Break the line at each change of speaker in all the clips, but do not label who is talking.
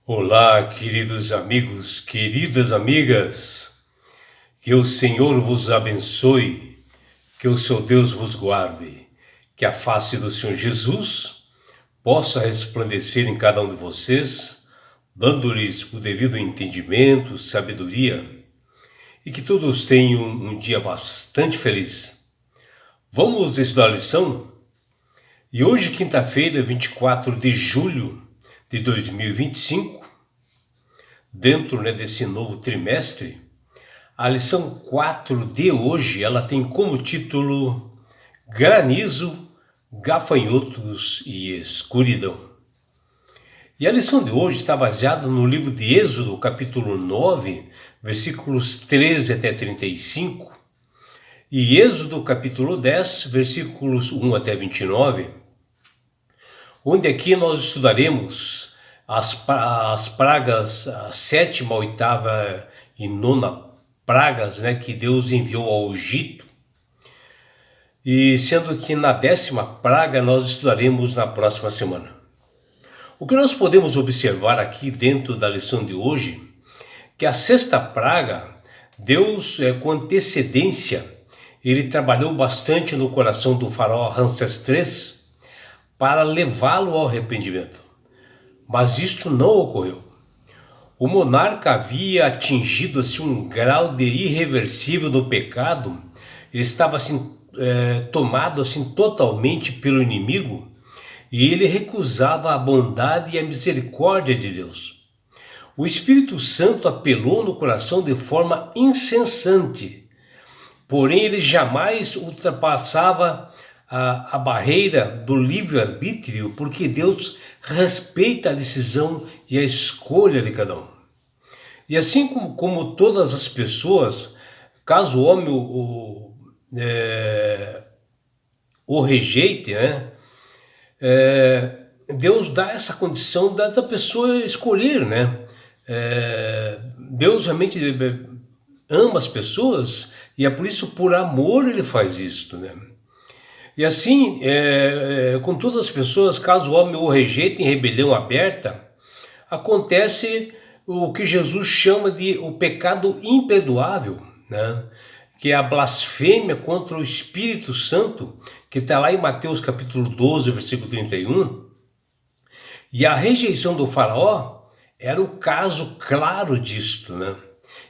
Olá, queridos amigos, queridas amigas, que o Senhor vos abençoe, que o seu Deus vos guarde, que a face do Senhor Jesus possa resplandecer em cada um de vocês, dando-lhes o devido entendimento, sabedoria, e que todos tenham um dia bastante feliz. Vamos estudar a lição? E hoje, quinta-feira, 24 de julho de 2025, dentro desse novo trimestre, a lição 4 de hoje, ela tem como título Granizo, Gafanhotos e Escuridão. E a lição de hoje está baseada no livro de Êxodo, capítulo 9, versículos 13 até 35, e Êxodo, capítulo 10, versículos 1 até 29, onde aqui nós estudaremos as pragas, a sétima, oitava e nona pragas, que Deus enviou ao Egito. E sendo que na 10ª praga nós estudaremos na próxima semana. O que nós podemos observar aqui dentro da lição de hoje, que a 6ª praga, Deus com antecedência, ele trabalhou bastante no coração do faraó Ramsés III para levá-lo ao arrependimento. Mas isto não ocorreu. O monarca havia atingido um grau de irreversível no pecado, ele estava tomado totalmente pelo inimigo, e ele recusava a bondade e a misericórdia de Deus. O Espírito Santo apelou no coração de forma incessante, porém ele jamais ultrapassava a barreira do livre-arbítrio, porque Deus respeita a decisão e a escolha de cada um. E assim como todas as pessoas, caso o homem o rejeite, Deus dá essa condição da pessoa escolher, Deus realmente ama as pessoas e é por isso, por amor, ele faz isso, E assim, com todas as pessoas, caso o homem o rejeite em rebelião aberta, acontece o que Jesus chama de o pecado imperdoável, que é a blasfêmia contra o Espírito Santo, que está lá em Mateus capítulo 12, versículo 31. E a rejeição do faraó era o caso claro disto,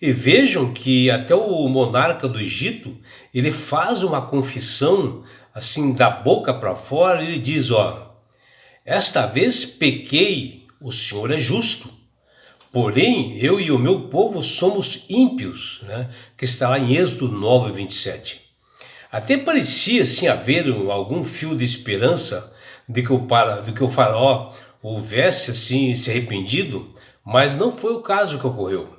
E vejam que até o monarca do Egito, ele faz uma confissão, assim, da boca para fora, ele diz, esta vez pequei, o Senhor é justo, porém eu e o meu povo somos ímpios, que está lá em Êxodo 9, 27. Até parecia assim haver algum fio de esperança de que o faraó houvesse assim se arrependido, mas não foi o caso que ocorreu.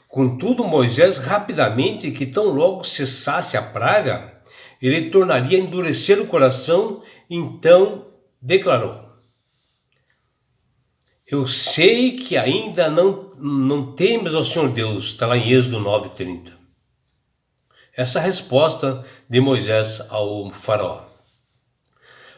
Contudo, Moisés rapidamente, que tão logo cessasse a praga, ele tornaria a endurecer o coração, então declarou: eu sei que ainda não temes ao Senhor Deus, está lá em Êxodo 9:30. Essa é a resposta de Moisés ao faraó.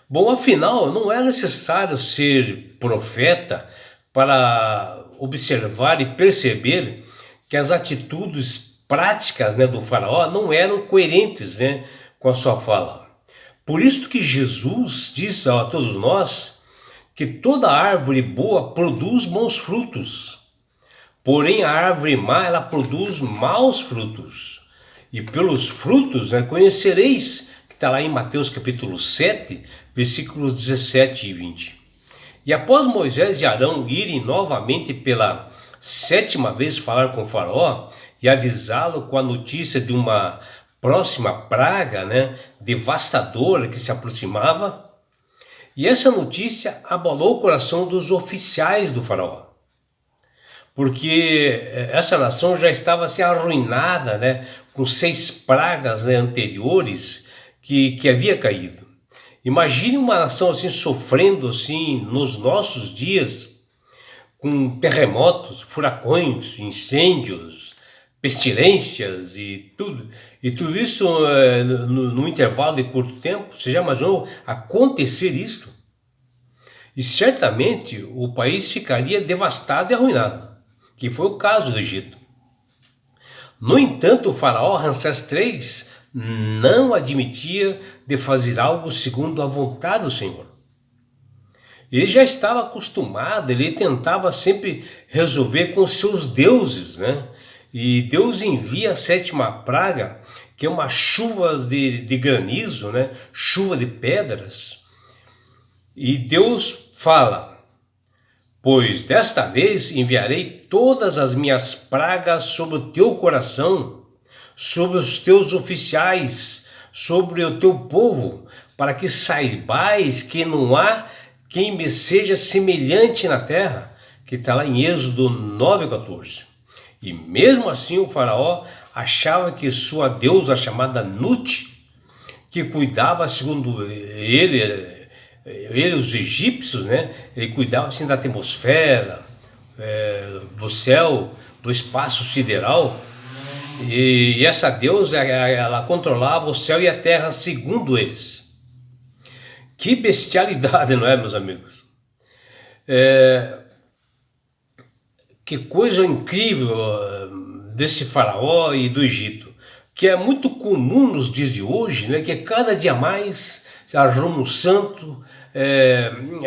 Bom, afinal, não é necessário ser profeta para observar e perceber que as atitudes práticas do faraó não eram coerentes com a sua fala. Por isso que Jesus diz a todos nós que toda árvore boa produz bons frutos, porém a árvore má, ela produz maus frutos. E pelos frutos conhecereis, que está lá em Mateus capítulo 7, versículos 17 e 20. E após Moisés e Arão irem novamente pela 7ª vez falar com o faraó e avisá-lo com a notícia de uma próxima praga devastadora que se aproximava, e essa notícia abalou o coração dos oficiais do faraó, porque essa nação já estava assim arruinada, com 6 pragas anteriores que havia caído. Imagine uma nação assim sofrendo assim nos nossos dias, com terremotos, furacões, incêndios, pestilências e tudo isso num intervalo de curto tempo. Você já imaginou acontecer isso? e certamente o país ficaria devastado e arruinado, que foi o caso do Egito. No entanto, o faraó Ramsés III não admitia de fazer algo segundo a vontade do Senhor. Ele já estava acostumado, ele tentava sempre resolver com os seus deuses, né? E Deus envia a 7ª praga, que é uma chuva de granizo, né? Chuva de pedras. E Deus fala: pois desta vez enviarei todas as minhas pragas sobre o teu coração, sobre os teus oficiais, sobre o teu povo, para que saibais que não há quem me seja semelhante na terra, que está lá em Êxodo 9,14. E mesmo assim o faraó achava que sua deusa chamada Nut, que cuidava, segundo ele, os egípcios, né? Ele cuidava assim da atmosfera, do céu, do espaço sideral. E essa deusa, ela controlava o céu e a terra segundo eles. Que bestialidade, não é, meus amigos? Que coisa incrível desse faraó e do Egito, que é muito comum nos dias de hoje, né? Que cada dia mais se arruma um santo,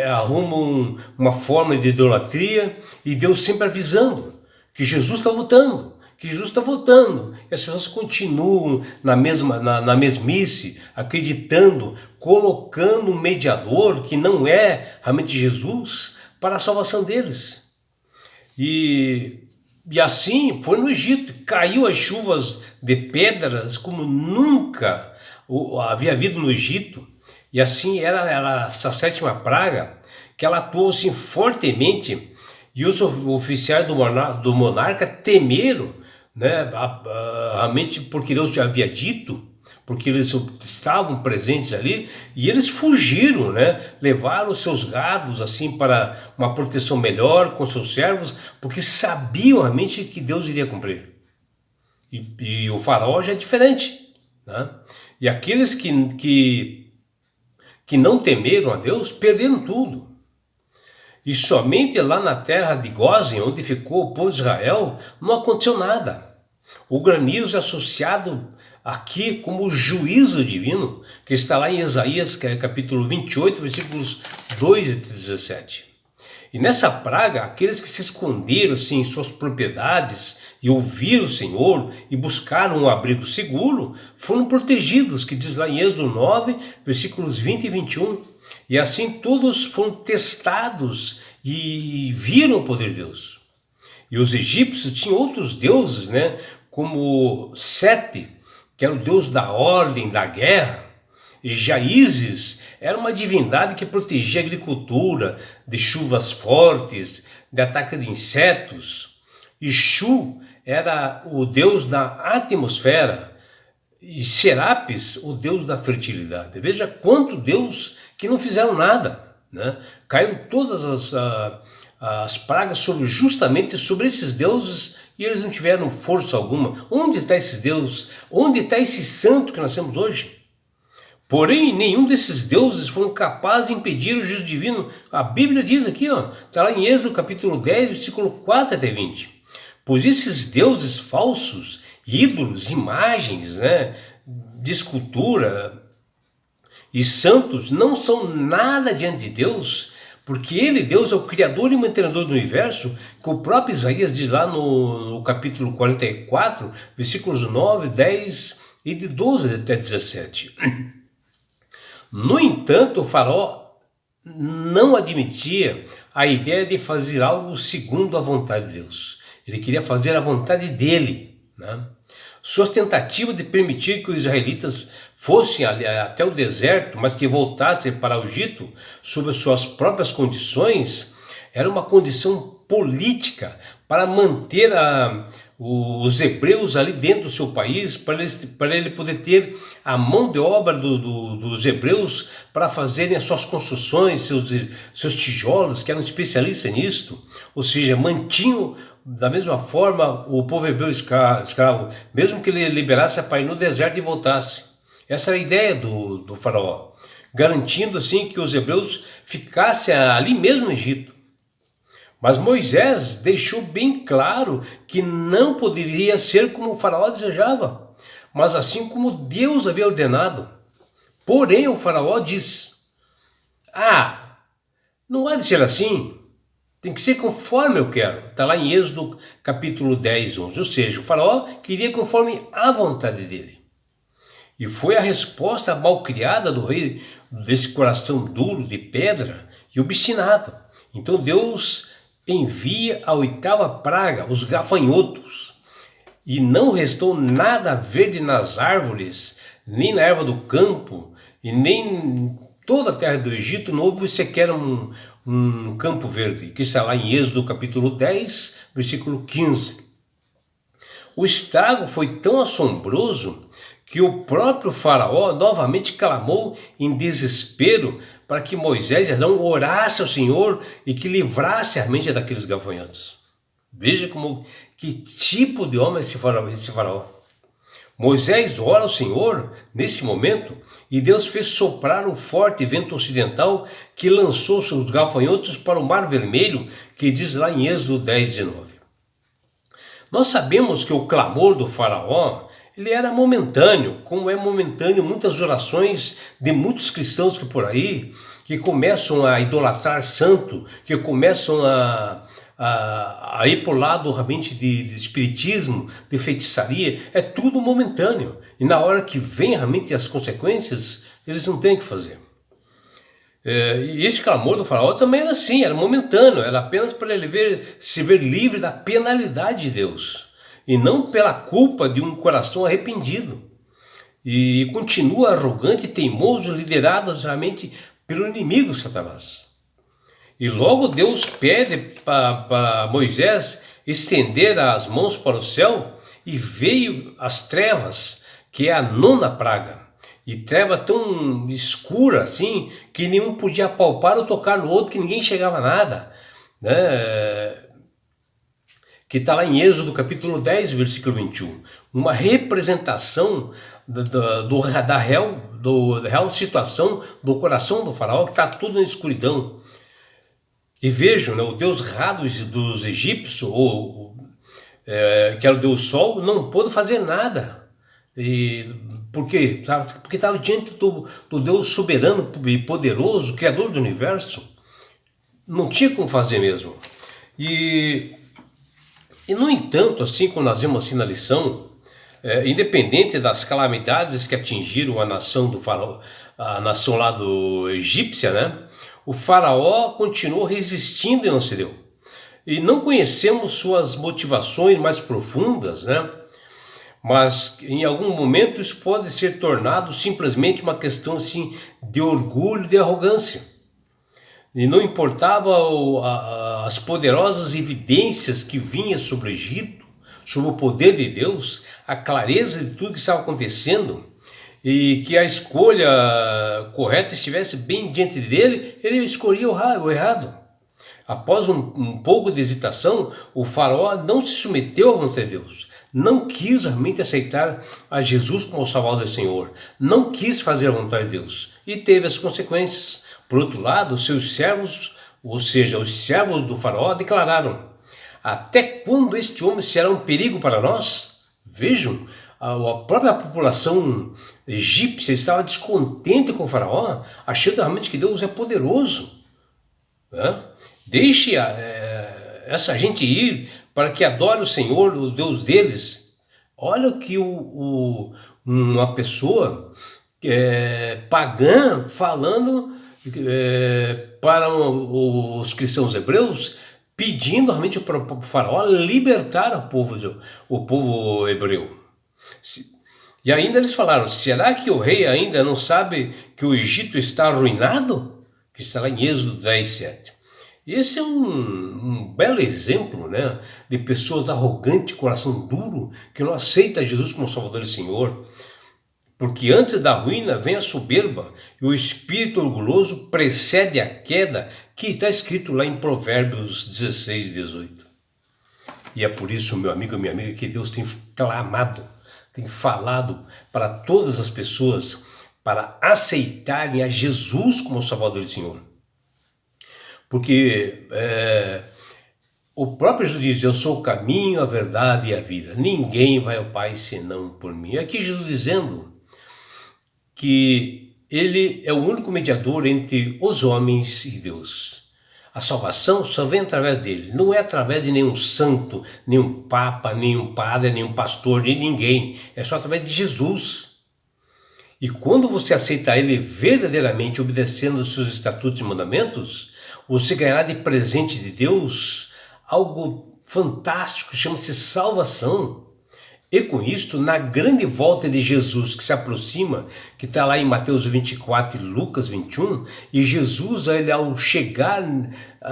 arruma uma forma de idolatria, e Deus sempre avisando que Jesus está voltando. Que Jesus está voltando, e as pessoas continuam na mesmice, acreditando, colocando um mediador que não é realmente Jesus para a salvação deles. E assim foi no Egito, caiu as chuvas de pedras como nunca havia havido no Egito, e assim era essa 7ª praga, que ela atuou assim fortemente, e os oficiais do monarca temeram, né, realmente porque Deus já havia dito, porque eles estavam presentes ali, e eles fugiram, né, levaram os seus gados assim para uma proteção melhor com seus servos, porque sabiam realmente que Deus iria cumprir. E o faraó já é diferente, né? E aqueles que não temeram a Deus perderam tudo. E somente lá na terra de Gósen, onde ficou o povo de Israel, não aconteceu nada. O granizo é associado aqui como juízo divino, que está lá em Isaías, que é capítulo 28, versículos 2 e 17. E nessa praga, aqueles que se esconderam assim, em suas propriedades e ouviram o Senhor e buscaram um abrigo seguro, foram protegidos, que diz lá em Êxodo 9, versículos 20 e 21. E assim todos foram testados e viram o poder de Deus. E os egípcios tinham outros deuses, né? Como Sete, que era o deus da ordem, da guerra. E já Ísis era uma divindade que protegia a agricultura de chuvas fortes, de ataques de insetos. E Shu era o deus da atmosfera. E Serapis, o deus da fertilidade. Veja quanto Deus que não fizeram nada, né? Caíram todas as pragas justamente sobre esses deuses, e eles não tiveram força alguma. Onde está esses deuses? Onde está esse santo que nós temos hoje? Porém, nenhum desses deuses foram capazes de impedir o juízo divino. A Bíblia diz aqui, está lá em Êxodo capítulo 10, versículo 4 até 20. Pois esses deuses falsos, ídolos, imagens, né, de escultura e santos não são nada diante de Deus, porque Ele, Deus, é o Criador e mantenedor do universo, que o próprio Isaías diz lá no capítulo 44, versículos 9, 10 e de 12 até 17. No entanto, o faraó não admitia a ideia de fazer algo segundo a vontade de Deus. Ele queria fazer a vontade dele, né? Suas tentativas de permitir que os israelitas fossem até o deserto, mas que voltassem para o Egito sob suas próprias condições, era uma condição política para manter os hebreus ali dentro do seu país, para ele poder ter a mão de obra dos hebreus para fazerem as suas construções, seus tijolos, que eram especialistas nisto. Ou seja, mantinham da mesma forma o povo hebreu escravo, mesmo que ele liberasse para ir no deserto e voltasse. Essa era a ideia do faraó. garantindo assim que os hebreus ficassem ali mesmo no Egito. Mas Moisés deixou bem claro que não poderia ser como o faraó desejava, mas assim como Deus havia ordenado. Porém, o faraó diz: não há de ser assim, tem que ser conforme eu quero. Está lá em Êxodo capítulo 10, 11. Ou seja, o faraó queria conforme a vontade dele. E foi a resposta malcriada do rei, desse coração duro de pedra e obstinado. Então Deus envia a 8ª praga, os gafanhotos. E não restou nada verde nas árvores, nem na erva do campo, e nem toda a terra do Egito, não houve sequer um campo verde, que está lá em Êxodo capítulo 10, versículo 15. O estrago foi tão assombroso que o próprio faraó novamente clamou em desespero para que Moisés e Arão orasse ao Senhor e que livrasse a mente daqueles gafanhotos. Veja que tipo de homem é esse faraó. Moisés ora ao Senhor nesse momento e Deus fez soprar um forte vento ocidental que lançou seus gafanhotos para o Mar Vermelho, que diz lá em Êxodo 10, 19. Nós sabemos que o clamor do faraó ele era momentâneo, como é momentâneo muitas orações de muitos cristãos que por aí, que começam a idolatrar santo, que começam a ir para o lado realmente de espiritismo, de feitiçaria. É tudo momentâneo. E na hora que vem realmente as consequências, eles não têm o que fazer. E esse clamor do faraó também era assim, era momentâneo, era apenas para ele se ver livre da penalidade de Deus, e não pela culpa de um coração arrependido. E continua arrogante e teimoso, liderado realmente pelo inimigo Satanás. E logo Deus pede para Moisés estender as mãos para o céu, e veio as trevas, que é a 9ª praga. E treva tão escura assim, que nenhum podia palpar ou tocar no outro, que ninguém chegava a nada, né? Que está lá em Êxodo capítulo 10, versículo 21. Uma representação da real situação do coração do faraó, que está tudo na escuridão. E vejam, né, o deus Ra dos egípcios, que era o deus Sol, não pôde fazer nada. Por quê? Porque estava diante do Deus soberano e poderoso, Criador do universo. Não tinha como fazer mesmo. E no entanto, assim como nós vimos assim na lição, independente das calamidades que atingiram a nação do faraó, a nação lá do egípcia, né? O faraó continuou resistindo e não cedeu. E não conhecemos suas motivações mais profundas, né? Mas em algum momento isso pode ser tornado simplesmente uma questão assim de orgulho, de arrogância. E não importava as poderosas evidências que vinham sobre o Egito, sobre o poder de Deus, a clareza de tudo que estava acontecendo, e que a escolha correta estivesse bem diante dele, ele escolhia o errado. Após um pouco de hesitação, o faraó não se submeteu à vontade de Deus, não quis realmente aceitar a Jesus como o Salvador do Senhor, não quis fazer a vontade de Deus, e teve as consequências. Por outro lado, seus servos, ou seja, os servos do faraó, declararam: até quando este homem será um perigo para nós? Vejam, a própria população egípcia estava descontente com o faraó, achando realmente que Deus é poderoso. Deixe essa gente ir para que adore o Senhor, o Deus deles. Olha o que uma pessoa pagã falando para os cristãos hebreus, pedindo realmente para o faraó libertar o povo hebreu. E ainda eles falaram: será que o rei ainda não sabe que o Egito está arruinado? Que está lá em Êxodo 10, 7. E esse é um belo exemplo, né, de pessoas arrogantes, coração duro, que não aceitam Jesus como Salvador e Senhor. Porque antes da ruína vem a soberba, e o espírito orgulhoso precede a queda, que está escrito lá em Provérbios 16, 18. E é por isso, meu amigo e minha amiga, que Deus tem clamado, tem falado para todas as pessoas, para aceitarem a Jesus como Salvador e Senhor. Porque o próprio Jesus diz: eu sou o caminho, a verdade e a vida. Ninguém vai ao Pai senão por mim. E aqui Jesus dizendo que ele é o único mediador entre os homens e Deus. A salvação só vem através dele, não é através de nenhum santo, nenhum papa, nenhum padre, nenhum pastor, nem ninguém. É só através de Jesus. E quando você aceita ele verdadeiramente, obedecendo os seus estatutos e mandamentos, você ganhará de presente de Deus algo fantástico, chama-se salvação. E com isto, na grande volta de Jesus que se aproxima, que está lá em Mateus 24 e Lucas 21, e Jesus, ele, ao chegar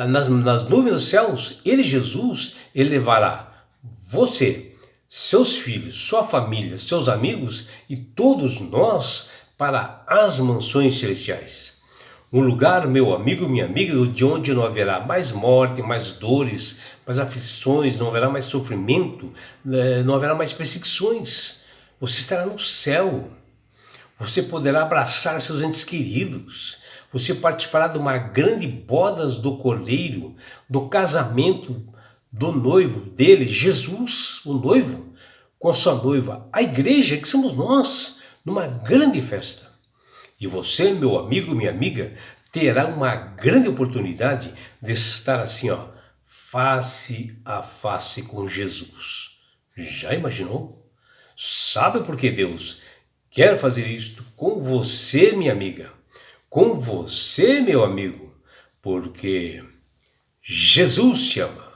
nas nuvens dos céus, Jesus, ele levará você, seus filhos, sua família, seus amigos e todos nós para as mansões celestiais. Um lugar, meu amigo, minha amiga, de onde não haverá mais morte, mais dores, mais aflições, não haverá mais sofrimento, não haverá mais perseguições. Você estará no céu. Você poderá abraçar seus entes queridos. Você participará de uma grande boda do Cordeiro, do casamento do noivo dele, Jesus, o noivo, com a sua noiva, a igreja, que somos nós, numa grande festa. E você, meu amigo, minha amiga, terá uma grande oportunidade de estar assim, face a face com Jesus. Já imaginou? Sabe por que Deus quer fazer isto com você, minha amiga? Com você, meu amigo? Porque Jesus te ama.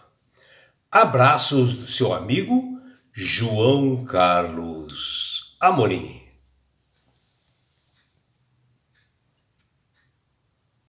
Abraços do seu amigo João Carlos Amorim.